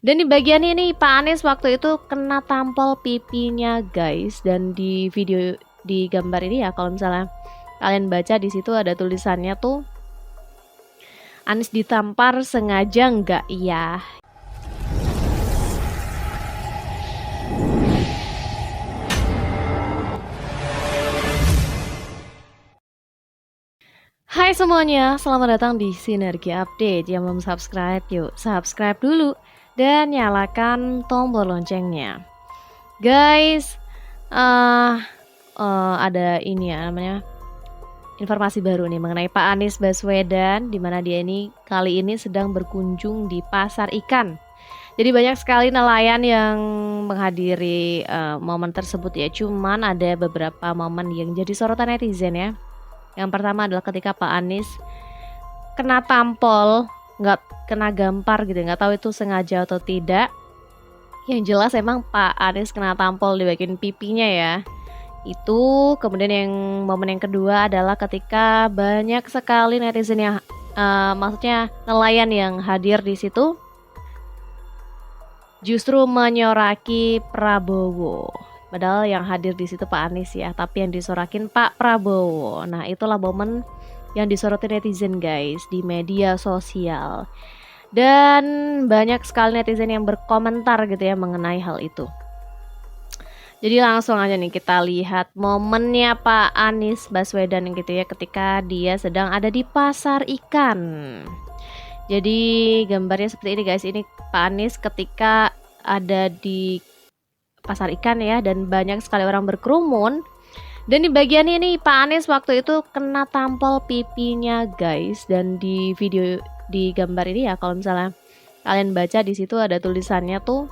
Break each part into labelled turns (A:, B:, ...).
A: Dan di bagian ini Pak Anies waktu itu kena tampol pipinya guys. Dan di video di gambar ini ya, kalau misalnya kalian baca di situ ada tulisannya tuh, Anies ditampar sengaja nggak iya. Hai semuanya, selamat datang di Sinergi Update. Yang belum subscribe, yuk subscribe dulu dan nyalakan tombol loncengnya. Guys, ada ini ya namanya informasi baru nih mengenai Pak Anies Baswedan, di mana dia ini kali ini sedang berkunjung di pasar ikan. Jadi banyak sekali nelayan yang menghadiri momen tersebut ya. Cuman ada beberapa momen yang jadi sorotan netizen ya. Yang pertama adalah ketika Pak Anies kena tampol, nggak kena gampar gitu, nggak tahu itu sengaja atau tidak. Yang jelas emang Pak Anies kena tampol di bagian pipinya ya. Itu kemudian yang momen yang kedua adalah ketika banyak sekali netizen yang maksudnya nelayan yang hadir di situ justru menyoraki Prabowo. Padahal yang hadir di situ Pak Anies ya, tapi yang disorakin Pak Prabowo. Nah, itulah momen yang disoroti netizen guys di media sosial. Dan banyak sekali netizen yang berkomentar gitu ya mengenai hal itu. Jadi langsung aja nih kita lihat momennya Pak Anies Baswedan gitu ya ketika dia sedang ada di pasar ikan. Jadi gambarnya seperti ini guys, ini Pak Anies ketika ada di pasar ikan ya, dan banyak sekali orang berkerumun. Dan di bagian ini Pak Anies waktu itu kena tampol pipinya guys. Dan di video di gambar ini ya, kalau misalnya kalian baca di situ ada tulisannya tuh,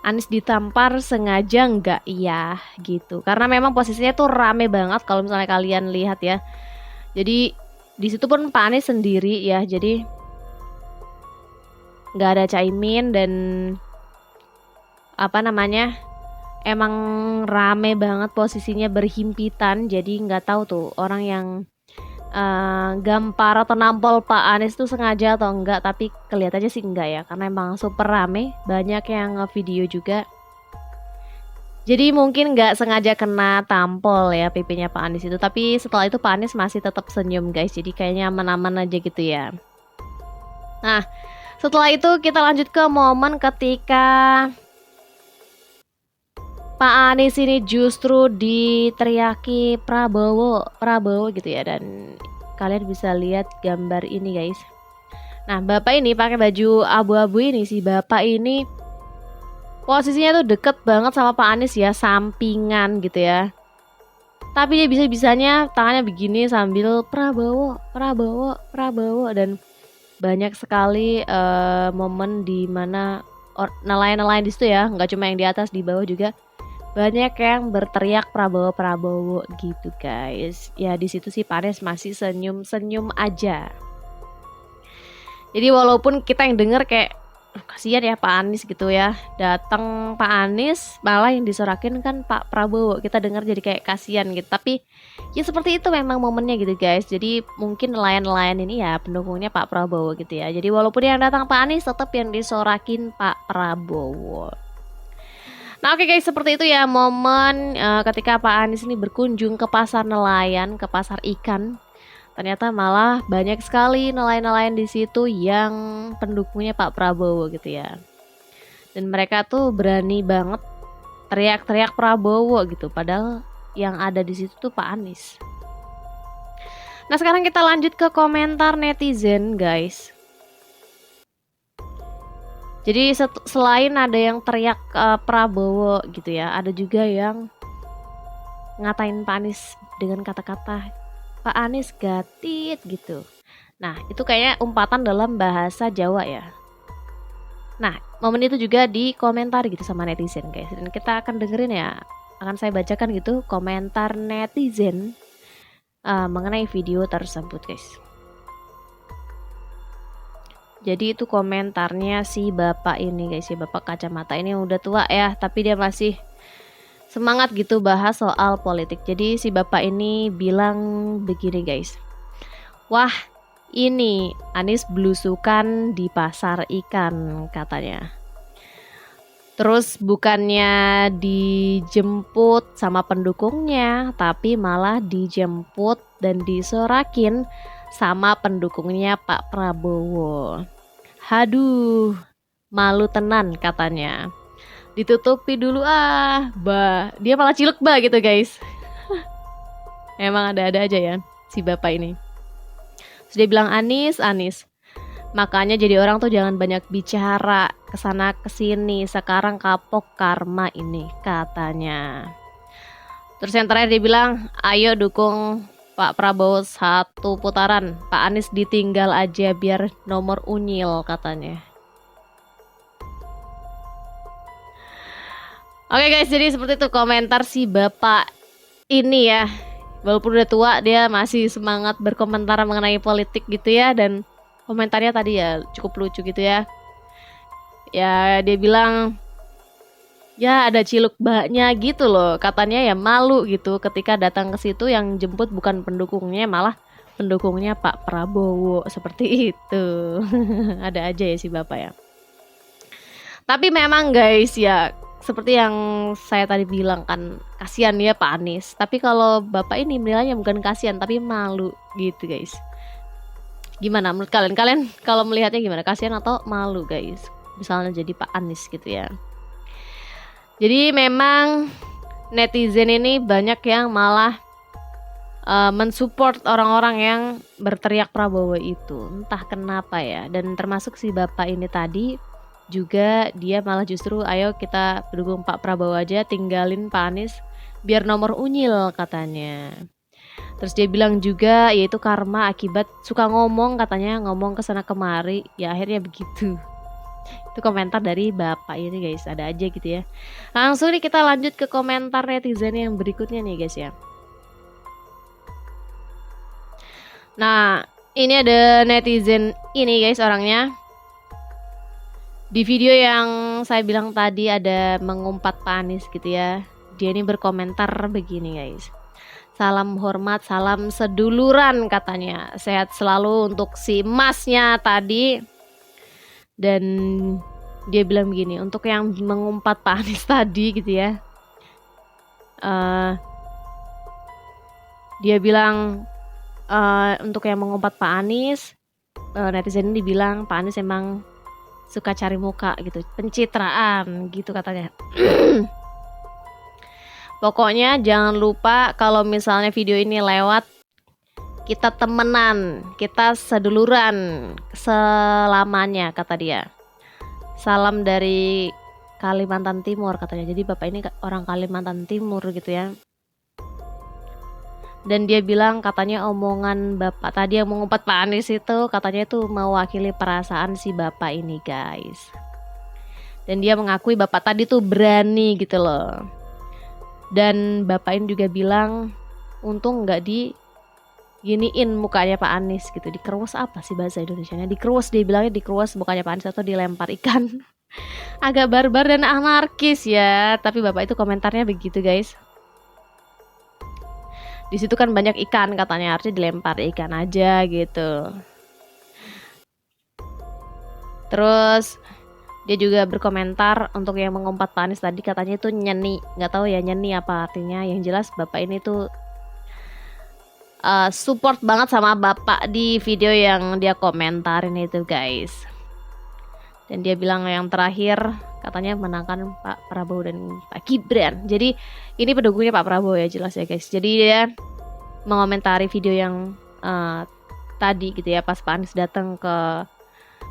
A: Anies ditampar sengaja nggak iya gitu. Karena memang posisinya tuh rame banget kalau misalnya kalian lihat ya. Jadi di situ pun Pak Anies sendiri ya. Jadi nggak ada Caimin dan emang rame banget, posisinya berhimpitan. Jadi nggak tahu tuh orang yang gampar atau nampol Pak Anies tuh sengaja atau enggak, tapi kelihatannya sih enggak ya, karena emang super rame, banyak yang nge-video juga. Jadi mungkin nggak sengaja kena tampol ya pipinya Pak Anies itu, tapi setelah itu Pak Anies masih tetap senyum guys, jadi kayaknya aman-aman aja gitu ya. Nah, setelah itu kita lanjut ke momen ketika Pak Anies ini justru diteriaki Prabowo gitu ya, dan kalian bisa lihat gambar ini guys. Nah, Bapak ini pakai baju abu-abu ini, si Bapak ini posisinya tuh deket banget sama Pak Anies ya, sampingan gitu ya. Tapi dia bisa-bisanya tangannya begini sambil Prabowo, dan banyak sekali momen di mana nelayan-nelayan di situ ya, nggak cuma yang di atas, di bawah juga banyak yang berteriak Prabowo gitu guys. Ya di situ sih Pak Anies masih senyum-senyum aja. Jadi walaupun kita yang denger kayak kasihan ya Pak Anies gitu ya, datang Pak Anies malah yang disorakin kan Pak Prabowo, kita dengar jadi kayak kasihan gitu. Tapi ya seperti itu memang momennya gitu guys. Jadi mungkin nelayan-nelayan ini ya pendukungnya Pak Prabowo gitu ya. Jadi walaupun yang datang Pak Anies, tetap yang disorakin Pak Prabowo. Nah oke guys, seperti itu ya momen ketika Pak Anies ini berkunjung ke pasar nelayan, ke pasar ikan. Ternyata malah banyak sekali nelayan-nelayan di situ yang pendukungnya Pak Prabowo gitu ya. Dan mereka tuh berani banget teriak-teriak Prabowo gitu, padahal yang ada di situ tuh Pak Anies. Nah sekarang kita lanjut ke komentar netizen guys. Jadi selain ada yang teriak Prabowo gitu ya, ada juga yang ngatain Pak Anies dengan kata-kata Pak Anies gatit gitu. Nah itu kayaknya umpatan dalam bahasa Jawa ya. Nah momen itu juga dikomentar gitu sama netizen guys. Dan kita akan dengerin ya, akan saya bacakan gitu komentar netizen mengenai video tersebut guys. Jadi itu komentarnya si bapak ini guys, si bapak kacamata ini udah tua ya, tapi dia masih semangat gitu bahas soal politik. Jadi si bapak ini bilang begini guys, wah ini Anies belusukan di pasar ikan katanya. Terus bukannya dijemput sama pendukungnya, tapi malah dijemput dan disorakin sama pendukungnya Pak Prabowo. Haduh, malu tenan katanya. Ditutupi dulu dia malah cilek gitu guys. Emang ada-ada aja ya si bapak ini. Terus dia bilang Anies, makanya jadi orang tuh jangan banyak bicara kesana kesini. Sekarang kapok karma ini katanya. Terus yang terakhir dia bilang, ayo dukung Pak Prabowo 1 putaran. Pak Anies ditinggal aja biar nomor unyil katanya. Oke guys, jadi seperti itu komentar si bapak ini ya. Walaupun udah tua, dia masih semangat berkomentar mengenai politik gitu ya. Dan komentarnya tadi ya cukup lucu gitu ya. Ya dia bilang ya ada ciluk baknya gitu loh. Katanya ya malu gitu ketika datang ke situ yang jemput bukan pendukungnya, malah pendukungnya Pak Prabowo. Seperti itu. Ada aja ya si bapak ya. Tapi memang guys ya, seperti yang saya tadi bilang kan, kasihan ya Pak Anies. Tapi kalau bapak ini menilainya bukan kasihan tapi malu gitu guys. Gimana menurut kalian? Kalian kalau melihatnya gimana? Kasihan atau malu guys? Misalnya jadi Pak Anies gitu ya. Jadi memang netizen ini banyak yang malah mensupport orang-orang yang berteriak Prabowo itu. Entah kenapa ya. Dan termasuk si bapak ini tadi juga dia malah justru ayo kita dukung Pak Prabowo aja, tinggalin Pak Anies biar nomor unyil katanya. Terus dia bilang juga yaitu karma akibat suka ngomong katanya, ngomong kesana kemari, ya akhirnya begitu. Itu komentar dari bapak ini guys, ada aja gitu ya. Langsung nih kita lanjut ke komentar netizen yang berikutnya nih guys ya. Nah ini ada netizen ini guys orangnya. Di video yang saya bilang tadi ada mengumpat Pak Anies gitu ya. Dia ini berkomentar begini guys. Salam hormat, salam seduluran katanya. Sehat selalu untuk si masnya tadi. Dan dia bilang begini, untuk yang mengumpat Pak Anies tadi gitu ya. Dia bilang untuk yang mengumpat Pak Anies, netizen ini dibilang Pak Anies emang suka cari muka gitu, pencitraan gitu katanya. Pokoknya jangan lupa kalau misalnya video ini lewat, kita temenan, kita seduluran selamanya kata dia. Salam dari Kalimantan Timur katanya. Jadi bapak ini orang Kalimantan Timur gitu ya. Dan dia bilang katanya omongan bapak tadi yang mengumpat Pak Anies itu katanya itu mewakili perasaan si bapak ini guys. Dan dia mengakui bapak tadi tuh berani gitu loh. Dan bapak ini juga bilang untung nggak diginiin mukanya Pak Anies gitu. Dikerus apa sih bahasa Indonesianya? Dikerus, dia bilangnya dikerus mukanya Pak Anies atau dilempar ikan. Agak barbar dan anarkis ya. Tapi bapak itu komentarnya begitu guys. Di situ kan banyak ikan katanya, harusnya dilempar ikan aja gitu. Terus dia juga berkomentar untuk yang mengumpat Pak Anies tadi katanya itu nyeni, nggak tahu ya nyeni apa artinya. Yang jelas bapak ini tuh support banget sama bapak di video yang dia komentarin itu guys. Dan dia bilang yang terakhir katanya menangkan Pak Prabowo dan Pak Gibran. Jadi ini pendukungnya Pak Prabowo ya jelas ya guys. Jadi dia mengomentari video yang tadi gitu ya, pas Pak Anies datang ke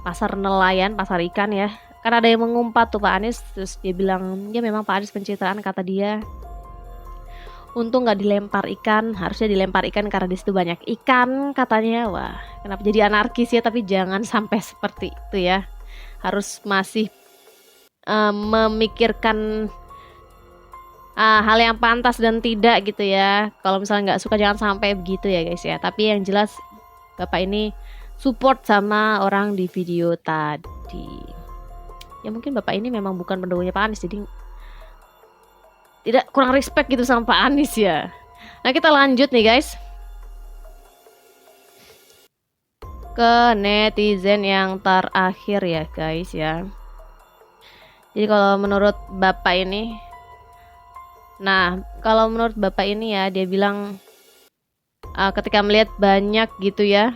A: pasar nelayan, pasar ikan ya. Karena ada yang mengumpat tuh Pak Anies, terus dia bilang ya memang Pak Anies pencitraan kata dia. Untung nggak dilempar ikan, harusnya dilempar ikan karena di situ banyak ikan katanya. Wah, kenapa jadi anarkis ya? Tapi jangan sampai seperti itu ya. Harus masih memikirkan hal yang pantas dan tidak gitu ya. Kalau misalnya nggak suka jangan sampai begitu ya guys ya. Tapi yang jelas bapak ini support sama orang di video tadi. Ya mungkin bapak ini memang bukan pendukungnya Pak Anies, jadi tidak kurang respect gitu sama Pak Anies ya. Nah kita lanjut nih guys. ke netizen yang terakhir ya guys ya. Jadi kalau menurut Bapak ini, kalau menurut Bapak ini ya, dia bilang ketika melihat banyak gitu ya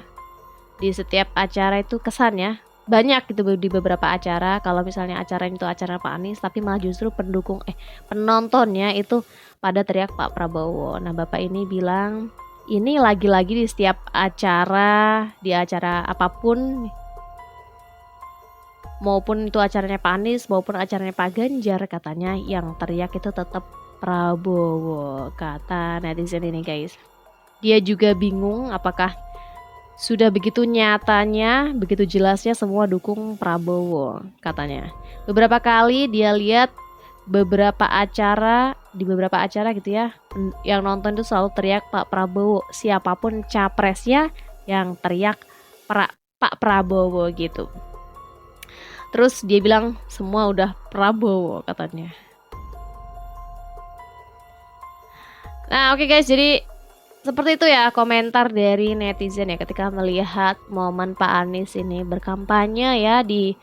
A: di setiap acara itu kesannya banyak gitu di beberapa acara, kalau misalnya acara itu acara Pak Anies tapi malah justru penontonnya itu pada teriak Pak Prabowo. Nah Bapak ini bilang ini lagi-lagi di setiap acara, di acara apapun, maupun itu acaranya Pak Anies maupun acaranya Pak Ganjar, katanya yang teriak itu tetap Prabowo, kata netizen ini guys. Dia juga bingung apakah sudah begitu nyatanya, begitu jelasnya semua dukung Prabowo, katanya. Beberapa kali dia lihat di beberapa acara gitu ya, yang nonton itu selalu teriak Pak Prabowo, siapapun capresnya yang teriak Pak Prabowo gitu. Terus dia bilang semua udah Prabowo, katanya. Nah oke guys, jadi seperti itu ya komentar dari netizen ya ketika melihat momen Pak Anies ini berkampanye ya di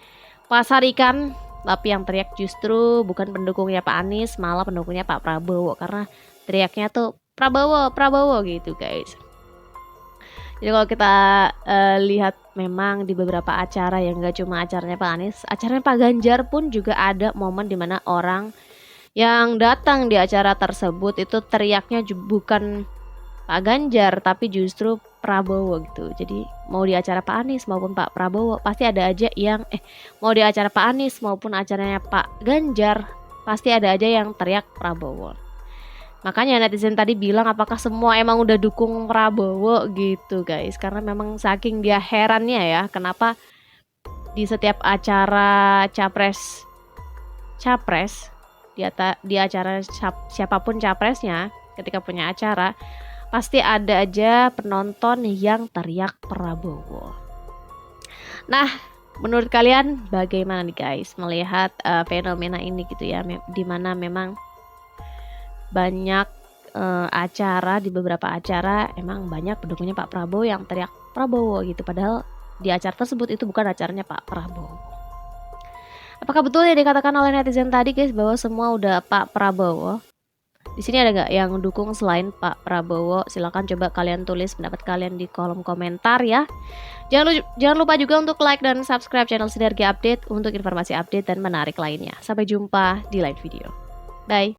A: pasar ikan, tapi yang teriak justru bukan pendukungnya Pak Anies, malah pendukungnya Pak Prabowo, karena teriaknya tuh Prabowo, Prabowo gitu guys. Jadi kalau kita lihat memang di beberapa acara yang gak cuma acaranya Pak Anies, acaranya Pak Ganjar pun juga ada momen dimana orang yang datang di acara tersebut itu teriaknya bukan Pak Ganjar tapi justru Prabowo gitu. Jadi mau di acara Pak Anies maupun Pak Prabowo pasti ada aja yang mau di acara Pak Anies maupun acaranya Pak Ganjar pasti ada aja yang teriak Prabowo. Makanya netizen tadi bilang apakah semua emang udah dukung Prabowo gitu guys, karena memang saking dia herannya ya kenapa di setiap acara capres di acara siapapun capresnya, ketika punya acara pasti ada aja penonton yang teriak Prabowo. Nah menurut kalian bagaimana nih guys melihat fenomena ini gitu ya, dimana memang banyak acara, di beberapa acara emang banyak pendukungnya Pak Prabowo yang teriak Prabowo gitu, padahal di acara tersebut itu bukan acaranya Pak Prabowo. Apakah betul yang dikatakan oleh netizen tadi guys bahwa semua udah Pak Prabowo? Di sini ada nggak yang dukung selain Pak Prabowo? Silahkan coba kalian tulis pendapat kalian di kolom komentar ya. Jangan lupa juga untuk like dan subscribe channel Sinergi Update untuk informasi update dan menarik lainnya. Sampai jumpa di lain video. Bye.